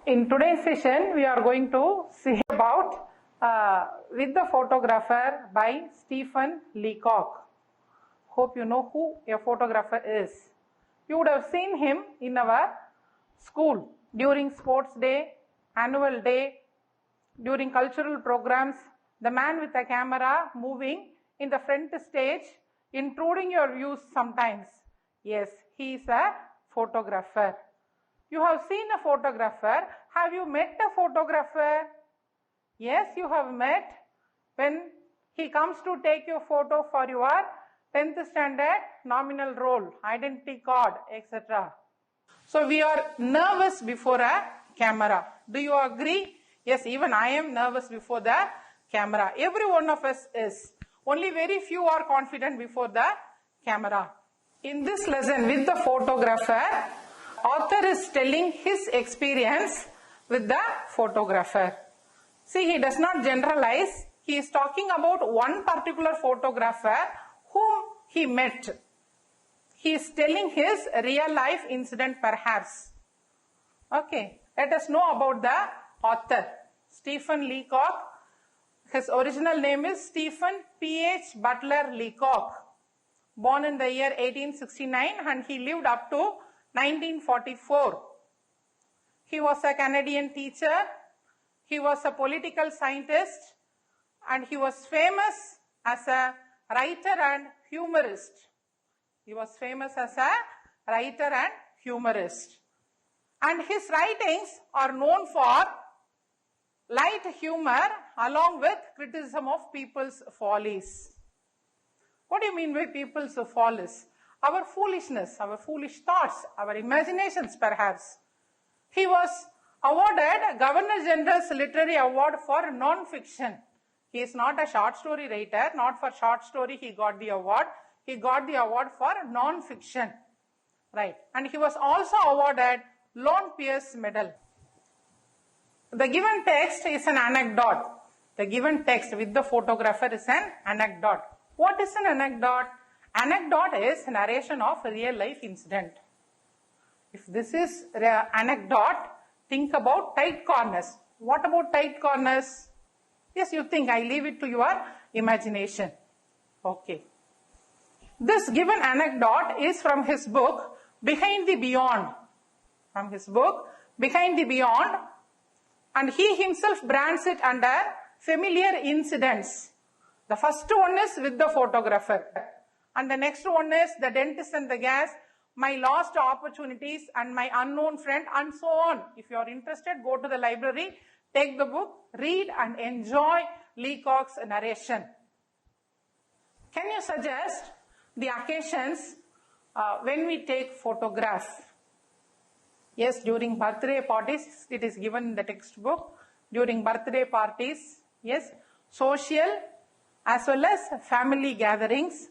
In today's session, we are going to see about With the Photographer by Stephen Leacock. Hope you know who a photographer is. You would have seen him in our school during sports day, annual day, during cultural programs, the man with a camera moving in the front stage, intruding your views sometimes. Yes, he is a photographer. You have seen a photographer. Have you met a photographer? Yes, you have met when he comes to take your photo for your 10th standard nominal roll, identity card, etc. So we are nervous before a camera. Do you agree? Yes, even I am nervous before the camera. Every one of us is. Only very few are confident before the camera. In this lesson with the photographer, author is telling his experience with the photographer. See, he does not generalize. He is talking about one particular photographer whom he met. He is telling his real life incident perhaps. Okay, let us know about the author. Stephen Leacock. His original name is Stephen P.H. Butler Leacock. Born in the year 1869 and he lived up to 1944. He was a Canadian teacher. He was a political scientist and he was famous as a writer and humorist. He was famous as a writer and humorist. And his writings are known for light humor along with criticism of people's follies. What do you mean by people's follies? Our foolishness, our foolish thoughts, our imaginations perhaps. He was awarded Governor General's Literary Award for non-fiction. He is not a short story writer, not for short story he got the award. He got the award for non-fiction. Right. And he was also awarded Lone Pierce Medal. The given text is an anecdote. The given text with the photographer is an anecdote. What is an anecdote? Anecdote is narration of a real life incident. If this is an anecdote, think about tight corners. What about tight corners? Yes, you think. I leave it to your imagination. Okay. This given anecdote is from his book, Behind the Beyond. From his book, Behind the Beyond. And he himself brands it under familiar incidents. The first one is with the photographer. And the next one is the dentist and the gas, my lost opportunities and my unknown friend and so on. If you are interested, go to the library, take the book, read and enjoy Leacock's narration. Can you suggest the occasions when we take photograph? Yes, during birthday parties, it is given in the textbook. During birthday parties, yes, social as well as family gatherings,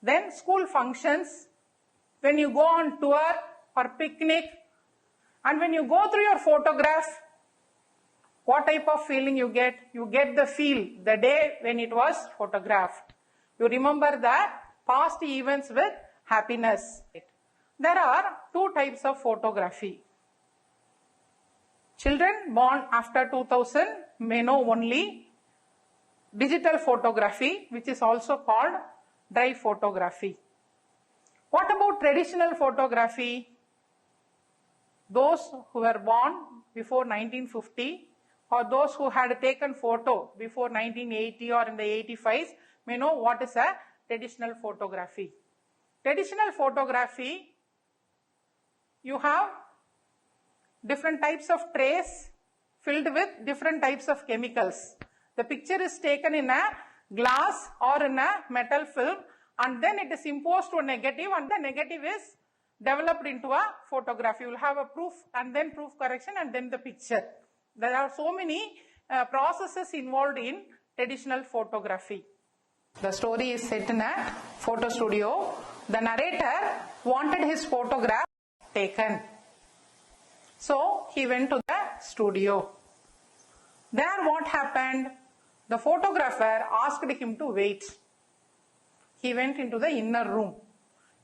then school functions, when you go on tour or picnic, and when you go through your photograph, what type of feeling you get? You get the feel, the day when it was photographed. You remember the past events with happiness. There are two types of photography. Children born after 2000 may know only digital photography, which is also called dry photography. What about traditional photography? Those who were born before 1950 or those who had taken photo before 1980 or in the 85s may know what is a traditional photography. Traditional photography, you have different types of trays filled with different types of chemicals. The picture is taken in a glass or in a metal film and then it is imposed to a negative and the negative is developed into a photograph. You will have a proof and then proof correction and then the picture. There are so many processes involved in traditional photography. The story is set in a photo studio. The narrator wanted his photograph taken. So he went to the studio. There what happened? The photographer asked him to wait. He went into the inner room.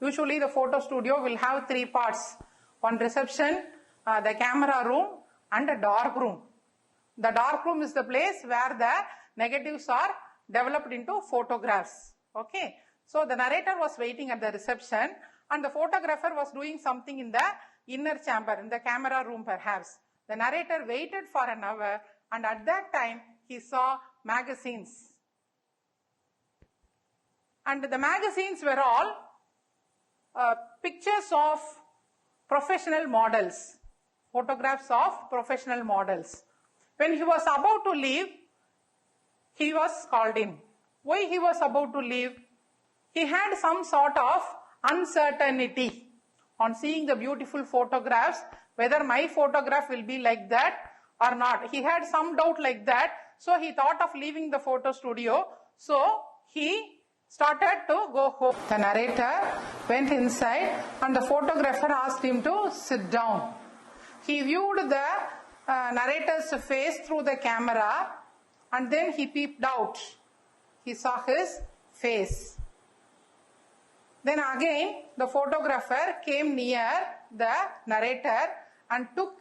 Usually the photo studio will have three parts. One reception, the camera room and a dark room. The dark room is the place where the negatives are developed into photographs. Okay. So the narrator was waiting at the reception and the photographer was doing something in the inner chamber, in the camera room perhaps. The narrator waited for an hour and at that time he saw magazines. And the magazines were all pictures of professional models, photographs of professional models. When he was about to leave, he was called in. Why he was about to leave? He had some sort of uncertainty on seeing the beautiful photographs, whether my photograph will be like that or not. He had some doubt like that, so he thought of leaving the photo studio. So he started to go home. The narrator went inside and the photographer asked him to sit down. He viewed the narrator's face through the camera and then he peeped out. He saw his face. Then again the photographer came near the narrator and took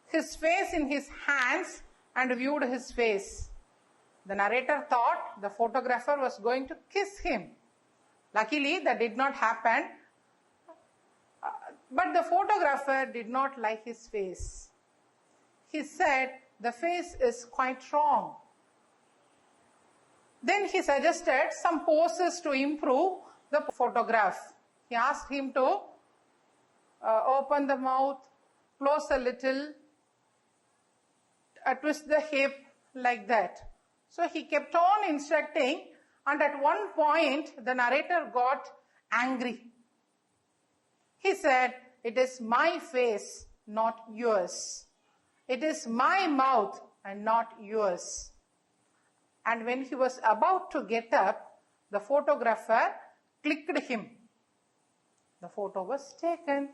his face in his hands and viewed his face. The narrator thought the photographer was going to kiss him. Luckily that did not happen, but the photographer did not like his face. He said, the face is quite wrong. Then he suggested some poses to improve the photograph. He asked him to open the mouth, close a little, twist the hip, like that. So he kept on instructing and at one point the narrator got angry. He said, it is my face, not yours. It is my mouth and not yours. And when he was about to get up, the photographer clicked him. The photo was taken.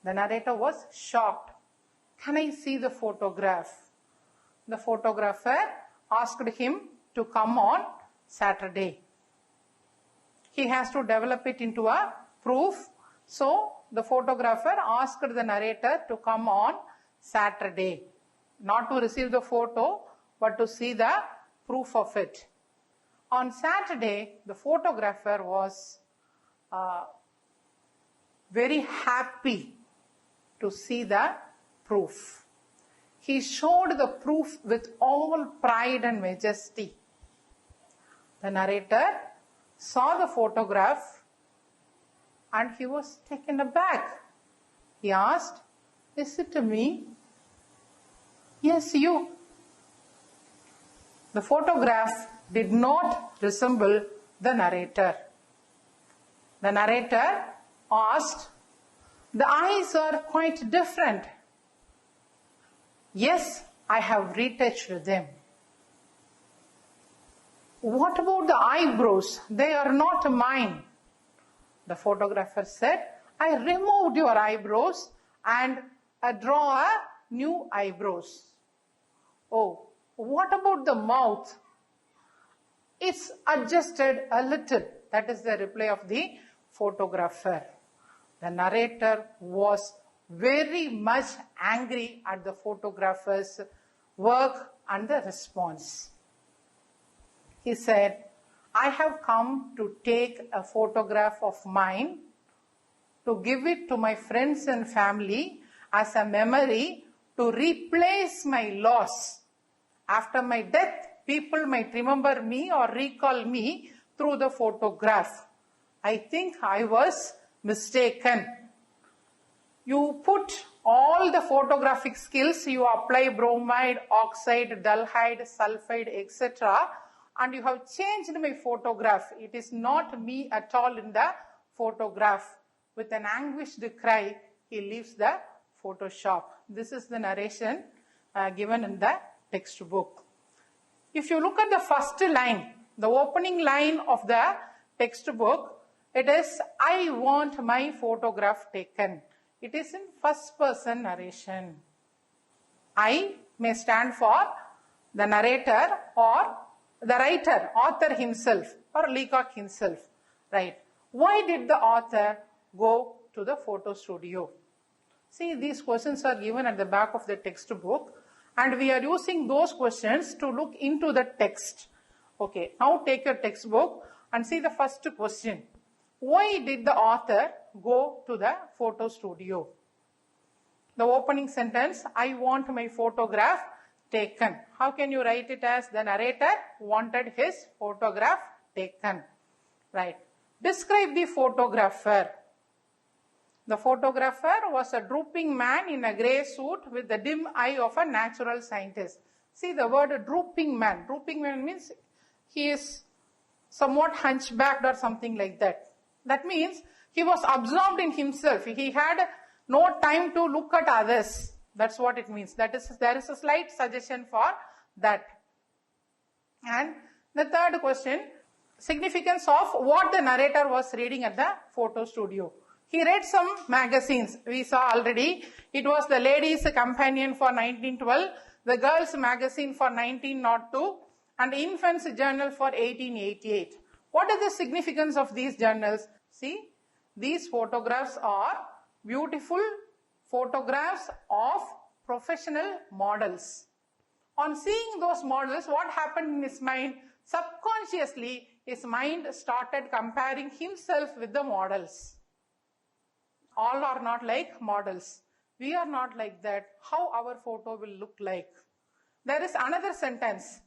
The narrator was shocked. Can I see the photograph? The photographer asked him to come on Saturday. He has to develop it into a proof. So the photographer asked the narrator to come on Saturday, not to receive the photo, but to see the proof of it. On Saturday, the photographer was very happy to see the proof. He showed the proof with all pride and majesty. The narrator saw the photograph and he was taken aback. He asked, is it me? Yes, you. The photograph did not resemble the narrator. The narrator asked, the eyes are quite different. Yes, I have retouched them. What about the eyebrows? They are not mine. The photographer said, I removed your eyebrows and draw a new eyebrows. Oh, what about the mouth? It's adjusted a little. That is the reply of the photographer. The narrator was very much angry at the photographer's work and the response. He said, I have come to take a photograph of mine to give it to my friends and family as a memory to replace my loss. After my death, people might remember me or recall me through the photograph. I think I was mistaken. You put all the photographic skills, you apply bromide, oxide, dullhide, sulfide, etc. and you have changed my photograph. It is not me at all in the photograph. With an anguished cry, he leaves the photo shop. This is the narration given in the textbook. If you look at the first line, the opening line of the textbook, it is, I want my photograph taken. It is in first person narration. I may stand for the narrator or the writer, author himself or Leacock himself. Right. Why did the author go to the photo studio? See, these questions are given at the back of the textbook, and we are using those questions to look into the text. Okay, now take your textbook and see the first question. Why did the author go to the photo studio? The opening sentence, I want my photograph taken. How can you write it as the narrator wanted his photograph taken? Right. Describe the photographer. The photographer was a drooping man in a grey suit with the dim eye of a natural scientist. See the word drooping man. Drooping man means he is somewhat hunchbacked or something like that. That means he was absorbed in himself. He had no time to look at others. That's what it means. There is a slight suggestion for that. And the third question, significance of what the narrator was reading at the photo studio. He read some magazines. We saw already. It was the Ladies' Companion for 1912, the Girls' Magazine for 1902, and Infants' Journal for 1888. What is the significance of these journals? See, these photographs are beautiful photographs of professional models. On seeing those models, what happened in his mind? Subconsciously, his mind started comparing himself with the models. All are not like models. We are not like that. How our photo will look like? There is another sentence.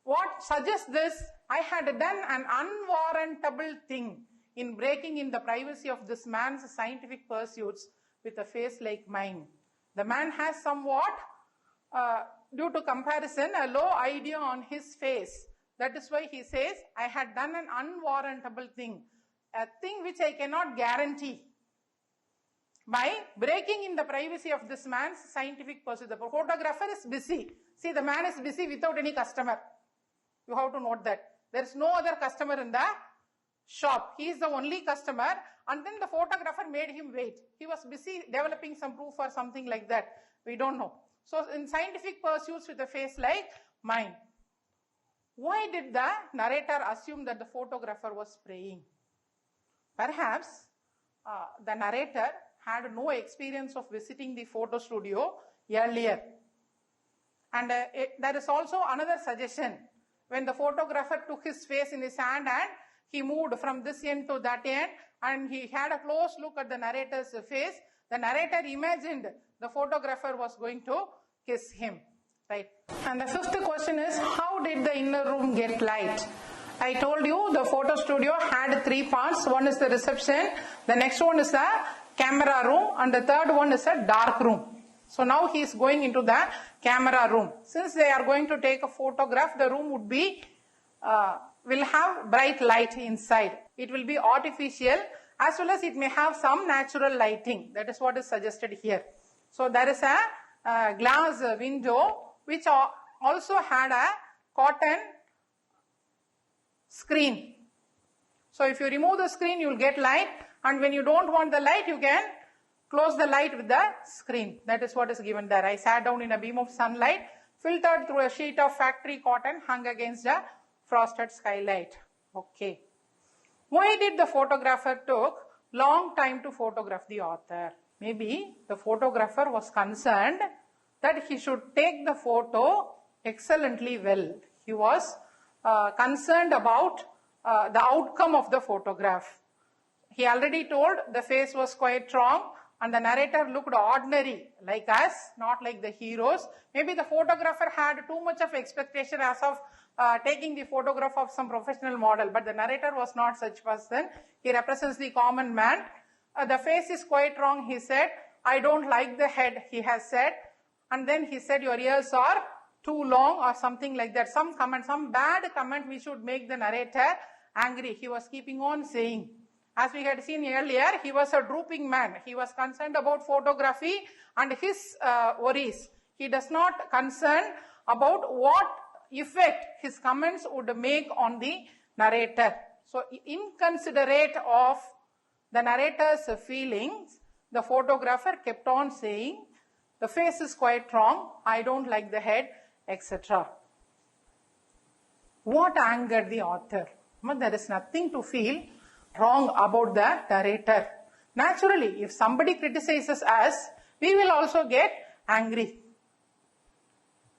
What suggests this? I had done an unwarrantable thing in breaking in the privacy of this man's scientific pursuits with a face like mine. The man has somewhat, due to comparison, a low idea on his face. That is why he says, I had done an unwarrantable thing, a thing which I cannot guarantee. By breaking in the privacy of this man's scientific pursuit. The photographer is busy. See, the man is busy without any customer. You have to note that. There is no other customer in the shop. He is the only customer, and then the photographer made him wait. He was busy developing some proof or something like that. We don't know. So in scientific pursuits with a face like mine. Why did the narrator assume that the photographer was praying? Perhaps the narrator had no experience of visiting the photo studio earlier. And there is also another suggestion. When the photographer took his face in his hand and he moved from this end to that end and he had a close look at the narrator's face, the narrator imagined the photographer was going to kiss him. Right? And the fifth question is, how did the inner room get light? I told you the photo studio had three parts. One is the reception, the next one is the camera room, and the third one is a dark room. So now he is going into the camera room. Since they are going to take a photograph, the room would be, will have bright light inside. It will be artificial, as well as it may have some natural lighting. That is what is suggested here. So there is a glass window which also had a cotton screen. So if you remove the screen, you will get light, and when you don't want the light, you can close the light with the screen. That is what is given there. I sat down in a beam of sunlight filtered through a sheet of factory cotton hung against a frosted skylight. Okay. Why did the photographer took long time to photograph the author? Maybe the photographer was concerned that he should take the photo excellently well. He was concerned about the outcome of the photograph. He already told the face was quite wrong and the narrator looked ordinary, like us, not like the heroes. Maybe the photographer had too much of expectation as of taking the photograph of some professional model, but the narrator was not such person. He represents the common man. The face is quite wrong, he said. I don't like the head, he has said. And then he said, your ears are too long or something like that. Some comment, some bad comment which would make the narrator angry. He was keeping on saying. As we had seen earlier, he was a drooping man. He was concerned about photography and his worries. He does not concern about what effect his comments would make on the narrator. So, inconsiderate of the narrator's feelings, the photographer kept on saying, the face is quite wrong, I don't like the head, etc. What angered the author? Well, there is nothing to feel wrong about the narrator. Naturally, if somebody criticizes us, we will also get angry.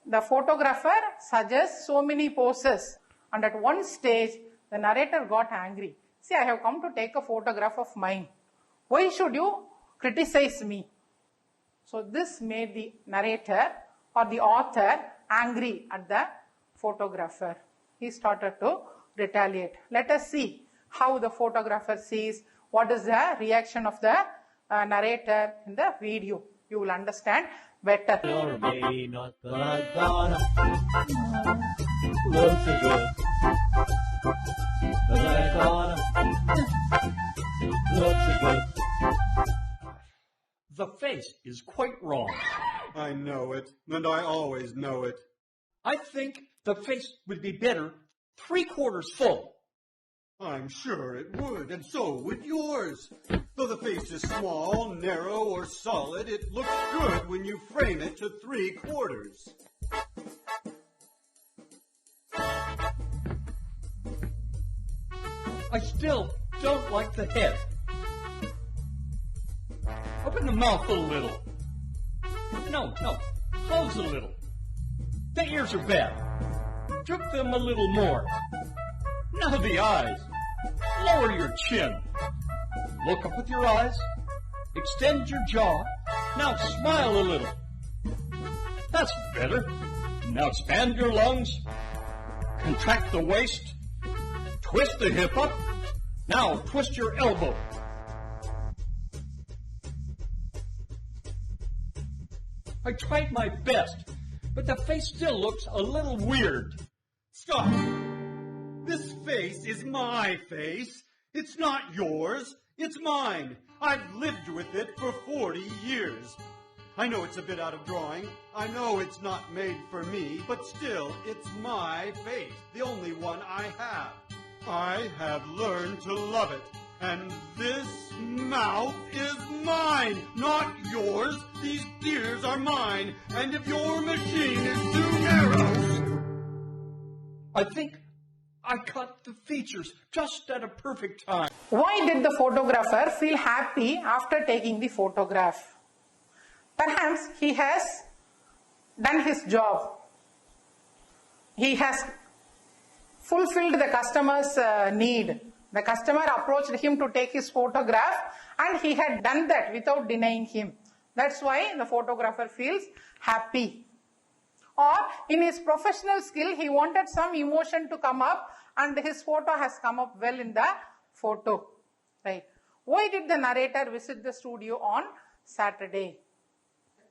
The photographer suggests so many poses, and at one stage, the narrator got angry. See, I have come to take a photograph of mine. Why should you criticize me? So this made the narrator or the author angry at the photographer. He started to retaliate. Let us see how the photographer sees, what is the reaction of the narrator in the video. You will understand better. Or maybe not, but I gotta look so good. But I gotta look so good. The face is quite wrong. I know it, and I always know it. I think the face would be better 3/4 full. I'm sure it would, and so would yours. Though the face is small, narrow, or solid, it looks good when you frame it to 3/4. I still don't like the head. Open the mouth a little. No, close a little. The ears are bad. Droop them a little more. Now the eyes. Lower your chin. Look up with your eyes. Extend your jaw. Now smile a little. That's better. Now expand your lungs. Contract the waist. Twist the hip up. Now twist your elbow. I tried my best, but the face still looks a little weird. Stop! This face is my face. It's not yours. It's mine. I've lived with it for 40 years. I know it's a bit out of drawing. I know it's not made for me, but still, it's my face, the only one I have. I have learned to love it. And this mouth is mine, not yours. These ears are mine. And if your machine is too narrow... I think I cut the features just at a perfect time. Why did the photographer feel happy after taking the photograph? Perhaps he has done his job. He has fulfilled the customer's need. The customer approached him to take his photograph, and he had done that without denying him. That's why the photographer feels happy. Or in his professional skill, he wanted some emotion to come up, and his photo has come up well in the photo. Right? Why did the narrator visit the studio on Saturday?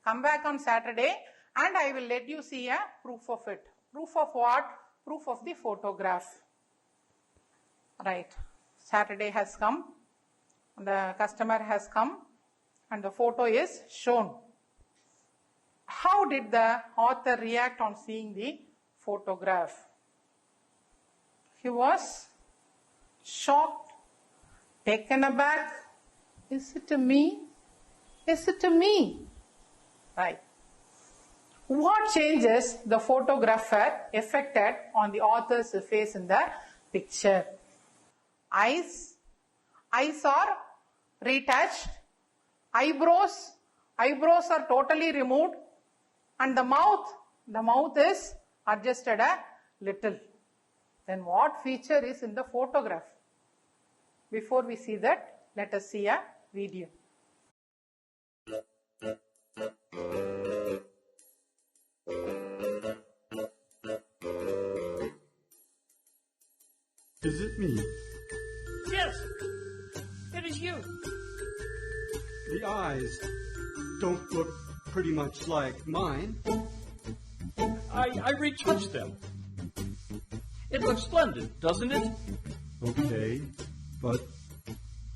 Come back on Saturday, and I will let you see a proof of it. Proof of what? Proof of the photograph. Right. Saturday has come, the customer has come, and the photo is shown. How did the author react on seeing the photograph? He was shocked, taken aback. Is it me? Is it me? Right. What changes the photographer effected on the author's face in the picture? Eyes are retouched. Eyebrows are totally removed. And the mouth is adjusted a little. Then what feature is in the photograph? Before we see that, let us see a video. Is it me? Yes, it is you. The eyes don't look pretty much like mine. I retouched them. It looks splendid, doesn't it? Okay, but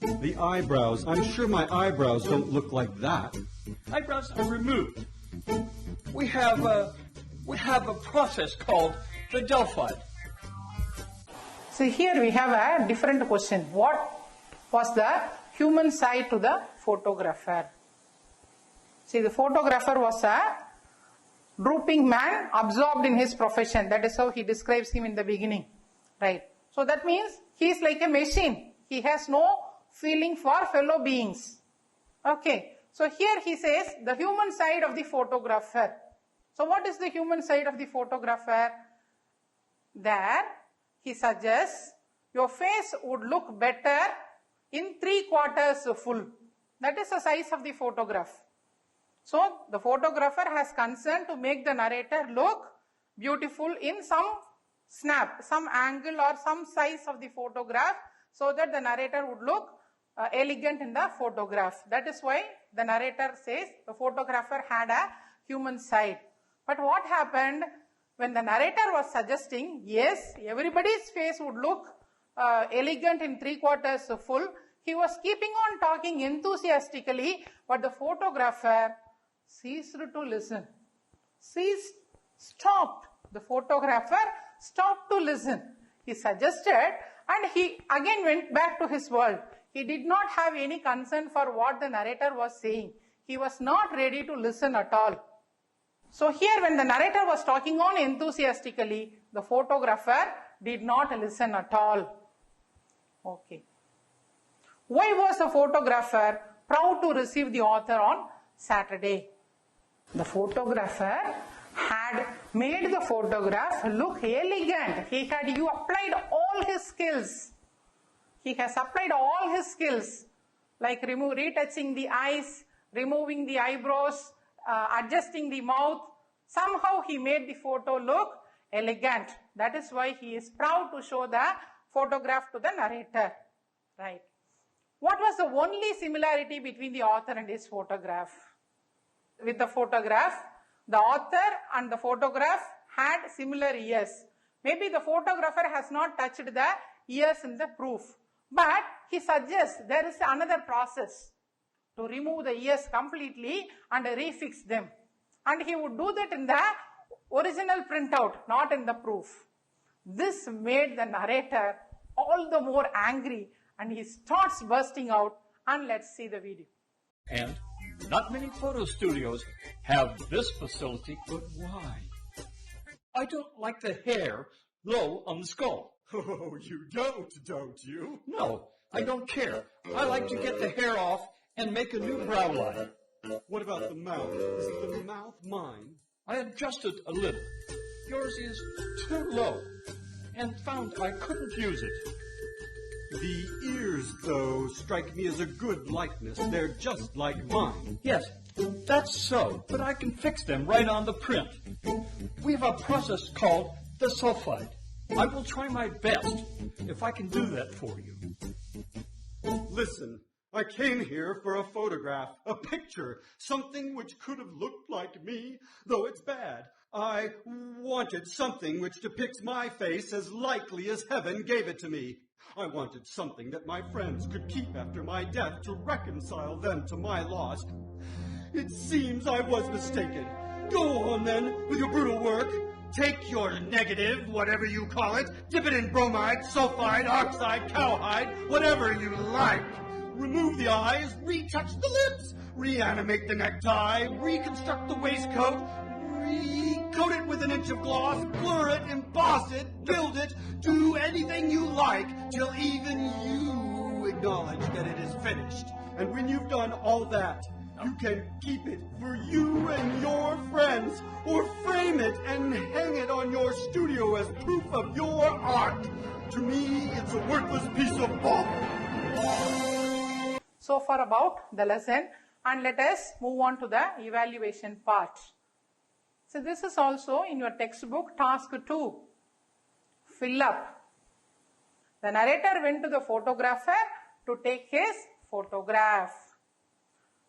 the eyebrows, I'm sure my eyebrows don't look like that. Eyebrows are removed. We have a process called the Delphi. So here we have a different question. What was the human side to the photographer? See, the photographer was a drooping man, absorbed in his profession. That is how he describes him in the beginning. Right. So that means he is like a machine. He has no feeling for fellow beings. Okay. So here he says the human side of the photographer. So what is the human side of the photographer? There he suggests your face would look better in 3/4 full. That is the size of the photograph. So the photographer has concern to make the narrator look beautiful in some snap, some angle or some size of the photograph, so that the narrator would look elegant in the photograph. That is why the narrator says the photographer had a human side. But what happened when the narrator was suggesting, yes, everybody's face would look elegant in 3/4 full, he was keeping on talking enthusiastically, but the photographer ceased to listen. Stopped. The photographer stopped to listen. He suggested and he again went back to his world. He did not have any concern for what the narrator was saying. He was not ready to listen at all. So here when the narrator was talking on enthusiastically, the photographer did not listen at all. Okay. Why was the photographer proud to receive the author on Saturday? The photographer had made the photograph look elegant. He had applied all his skills. He has applied all his skills, like retouching the eyes, removing the eyebrows, adjusting the mouth. Somehow he made the photo look elegant. That is why he is proud to show the photograph to the narrator. Right. What was the only similarity between the author and his photograph? With the photograph, the author and the photograph had similar ears. Maybe the photographer has not touched the ears in the proof, but he suggests there is another process to remove the ears completely and refix them. And he would do that in the original printout, not in the proof. This made the narrator all the more angry and he starts bursting out, and let's see the video. And not many photo studios have this facility, but why? I don't like the hair low on the skull. Oh, you don't you? No, I don't care. I like to get the hair off and make a new brow line. What about the mouth? Is the mouth mine? I adjusted a little. Yours is too low, and found I couldn't use it. The ears, though, strike me as a good likeness. They're just like mine. Yes, that's so, but I can fix them right on the print. We have a process called the sulfide. I will try my best if I can do that for you. Listen, I came here for a photograph, a picture, something which could have looked like me, though it's bad. I wanted something which depicts my face as likely as heaven gave it to me. I wanted something that my friends could keep after my death to reconcile them to my loss. It seems I was mistaken. Go on then with your brutal work. Take your negative, whatever you call it, dip it in bromide, sulfide, oxide, cowhide, whatever you like. Remove the eyes, retouch the lips, reanimate the necktie, reconstruct the waistcoat, recoat it with an inch of gloss, blur it, emboss it, build it, do anything you like till even you acknowledge that it is finished. And when you've done all that, you can keep it for you and your friends, or frame it and hang it on your studio as proof of your art. To me, it's a worthless piece of bother. So far about the lesson, and let us move on to the evaluation part. So this is also in your textbook, task 2. Fill up. The narrator went to the photographer to take his photograph.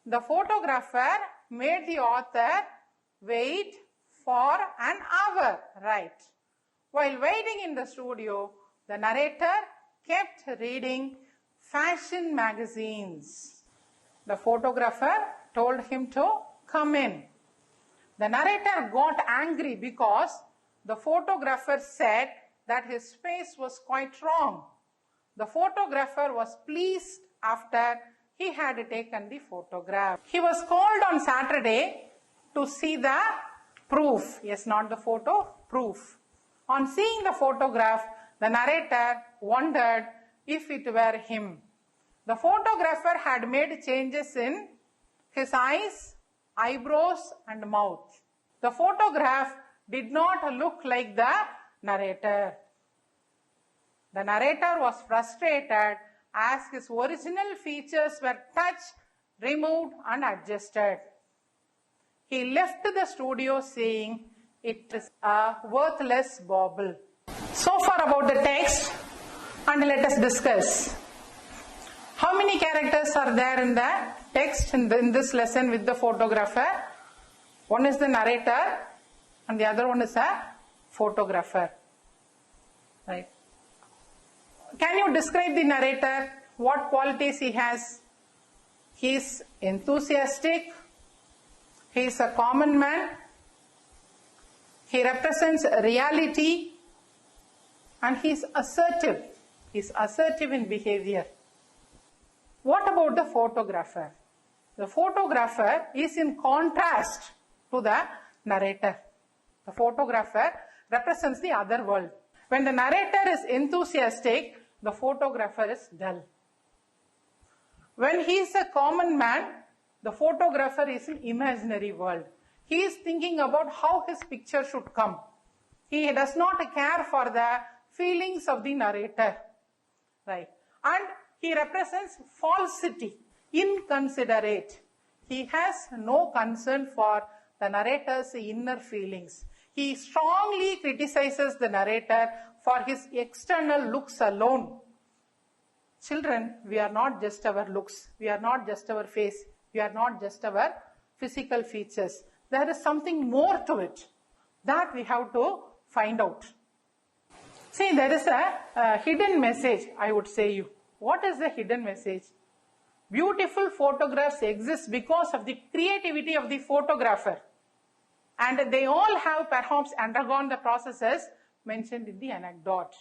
The photographer made the author wait for an hour, right? While waiting in the studio, the narrator kept reading fashion magazines. The photographer told him to come in. The narrator got angry because the photographer said that his face was quite wrong. The photographer was pleased after he had taken the photograph. He was called on Saturday to see the proof. Yes, not the photo, proof. On seeing the photograph, the narrator wondered if it were him. The photographer had made changes in his eyes, eyebrows and mouth. The photograph did not look like the narrator. The narrator was frustrated as his original features were touched, removed and adjusted. He left the studio saying it is a worthless bauble. So far about the text, and let us discuss. How many characters are there in the text in this lesson with the photographer? One is the narrator and the other one is a photographer. Right. Can you describe the narrator? What qualities he has? He is enthusiastic. He is a common man. He represents reality. And he is assertive. He is assertive in behavior. What about the photographer? The photographer is in contrast to the narrator. The photographer represents the other world. When the narrator is enthusiastic, the photographer is dull. When he is a common man, the photographer is in imaginary world. He is thinking about how his picture should come. He does not care for the feelings of the narrator. Right. And he represents falsity, inconsiderate. He has no concern for the narrator's inner feelings. He strongly criticizes the narrator for his external looks alone. Children, we are not just our looks. We are not just our face. We are not just our physical features. There is something more to it that we have to find out. See, there is a hidden message, I would say you. What is the hidden message? Beautiful photographs exist because of the creativity of the photographer. And they all have perhaps undergone the processes mentioned in the anecdote.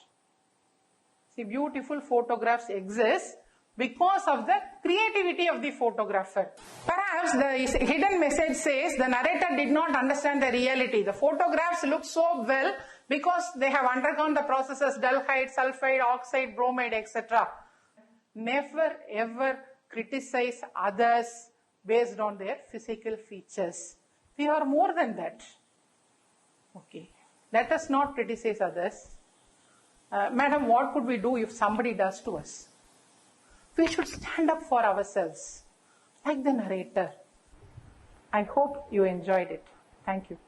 See, beautiful photographs exist because of the creativity of the photographer. Perhaps the hidden message says the narrator did not understand the reality. The photographs look so well because they have undergone the processes dulcite, sulfide, oxide, bromide, etc. Never ever criticize others based on their physical features. We are more than that. Okay. Let us not criticize others. Madam, what could we do if somebody does to us? We should stand up for ourselves, like the narrator. I hope you enjoyed it. Thank you.